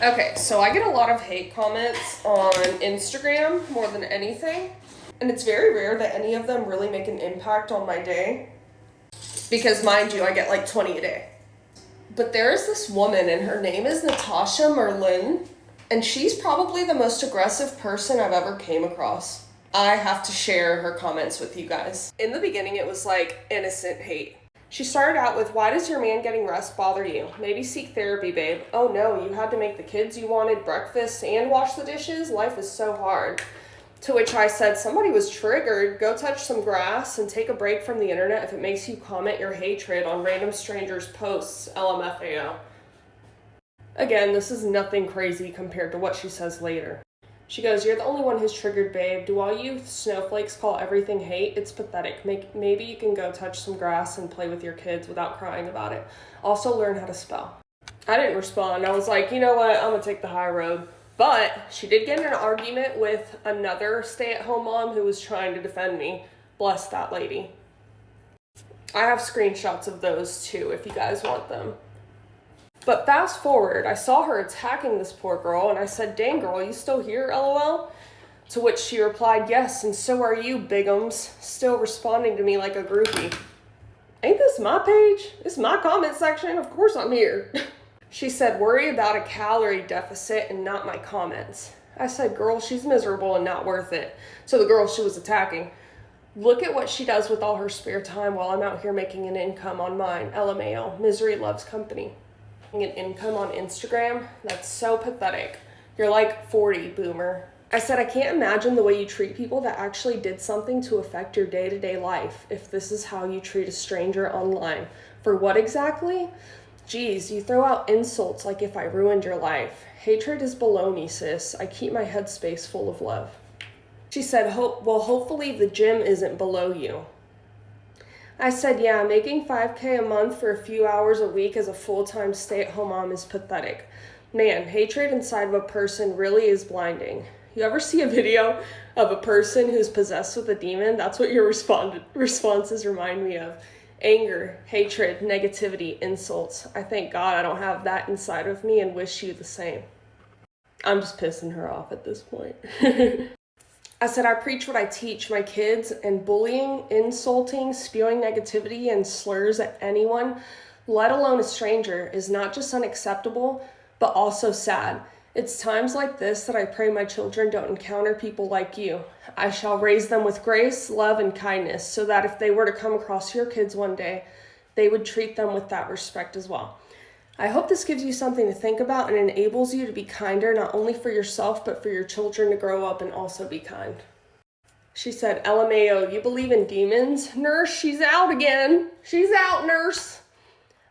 Okay, so I get a lot of hate comments on Instagram more than anything. And it's very rare that any of them really make an impact on my day. Because mind you, I get like 20 a day. But there is this woman and her name is Natasha Merlin. And she's probably the most aggressive person I've ever came across. I have to share her comments with you guys. In the beginning, it was like innocent hate. She started out with, why does your man getting rest bother you? Maybe seek therapy, babe. Oh no, you had to make the kids you wanted breakfast and wash the dishes? Life is so hard. To which I said, somebody was triggered. Go touch some grass and take a break from the internet if it makes you comment your hatred on random strangers' posts, LMFAO. Again, this is nothing crazy compared to what she says later. She goes, you're the only one who's triggered, babe. Do all you snowflakes call everything hate? It's pathetic. Maybe you can go touch some grass and play with your kids without crying about it. Also learn how to spell. I didn't respond. I was like, you know what? I'm going to take the high road. But she did get in an argument with another stay-at-home mom who was trying to defend me. Bless that lady. I have screenshots of those too if you guys want them. But fast forward, I saw her attacking this poor girl, and I said, dang girl, you still here, LOL? To which she replied, yes, and so are you, bigums, still responding to me like a groupie. Ain't this my page? It's my comment section, of course I'm here. She said, worry about a calorie deficit and not my comments. I said, girl, she's miserable and not worth it. So the girl she was attacking, look at what she does with all her spare time while I'm out here making an income on mine, LMAO, misery loves company. An income on Instagram? That's so pathetic. You're like 40, boomer. I said, I can't imagine the way you treat people that actually did something to affect your day-to-day life if this is how you treat a stranger online. For what exactly? Geez, you throw out insults like if I ruined your life. Hatred is below me, sis. I keep my headspace full of love. She said, well, hopefully the gym isn't below you. I said, yeah, making $5K a month for a few hours a week as a full-time stay-at-home mom is pathetic. Man, hatred inside of a person really is blinding. You ever see a video of a person who's possessed with a demon? That's what your responses remind me of. Anger, hatred, negativity, insults. I thank God I don't have that inside of me and wish you the same. I'm just pissing her off at this point. I said, I preach what I teach my kids, and bullying, insulting, spewing negativity and slurs at anyone, let alone a stranger, is not just unacceptable, but also sad. It's times like this that I pray my children don't encounter people like you. I shall raise them with grace, love, and kindness, so that if they were to come across your kids one day, they would treat them with that respect as well. I hope this gives you something to think about and enables you to be kinder, not only for yourself, but for your children to grow up and also be kind. She said, LMAO, you believe in demons? Nurse, she's out again. She's out, nurse.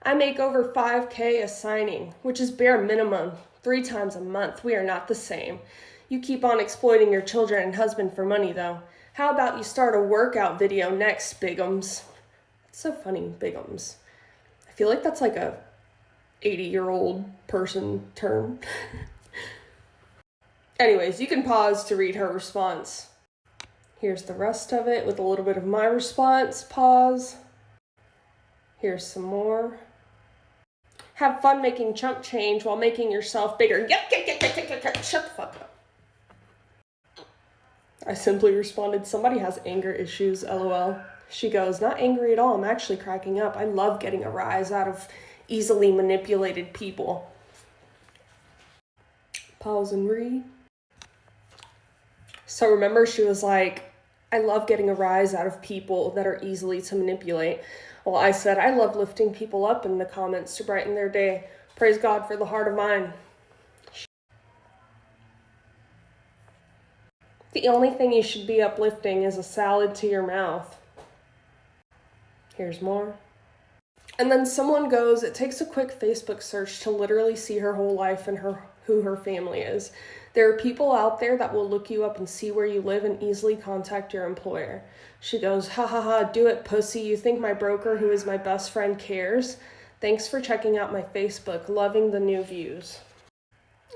I make over $5K a signing, which is bare minimum, 3 times a month. We are not the same. You keep on exploiting your children and husband for money, though. How about you start a workout video next, bigums? It's so funny, bigums. I feel like that's like a 80-year-old person term. Anyways, you can pause to read her response. Here's the rest of it with a little bit of my response. Pause. Here's some more. Have fun making chump change while making yourself bigger. Shut the fuck up. I simply responded, somebody has anger issues, LOL. She goes, not angry at all. I'm actually cracking up. I love getting a rise out of easily manipulated people. Pause and read. So remember, she was like, I love getting a rise out of people that are easily to manipulate. Well, I said, I love lifting people up in the comments to brighten their day. Praise God for the heart of mine. The only thing you should be uplifting is a salad to your mouth. Here's more. And then someone goes, it takes a quick Facebook search to literally see her whole life and who her family is. There are people out there that will look you up and see where you live and easily contact your employer. She goes, ha ha ha, do it, pussy. You think my broker, who is my best friend, cares? Thanks for checking out my Facebook. Loving the new views.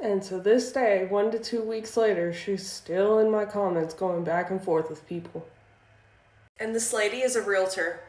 And to this day, 1 to 2 weeks later, she's still in my comments going back and forth with people. And this lady is a realtor.